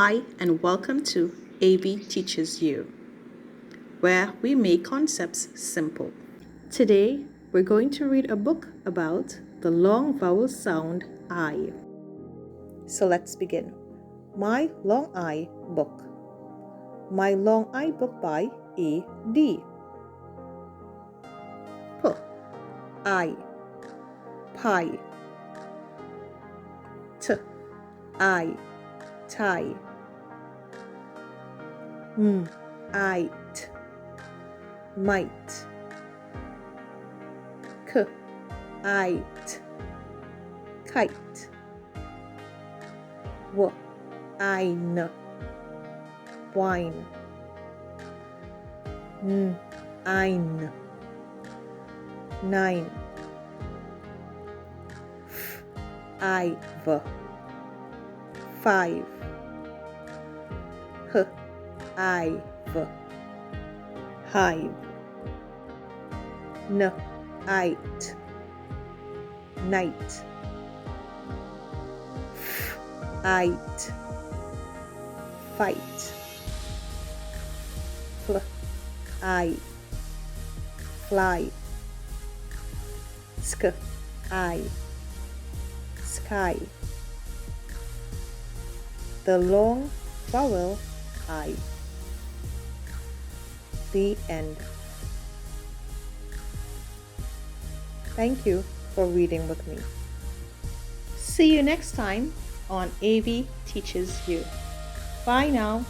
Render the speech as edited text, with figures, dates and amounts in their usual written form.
Hi, and welcome to AV Teaches You, where we make concepts simple. Today, we're going to read a book about the long vowel sound I. So let's begin. My Long I Book. My Long I Book by A.D. P. I. Pie. T. I. Tie. It. Might. It. Kite. Wine. Wine. Nine. Nine. Five. Five. Hive. Hive. Night. Night. Fight. Fight. Fly. Fly. Sky. Sky. The long vowel I. The end. Thank you for reading with me. See you next time on AV Teaches You. Bye now.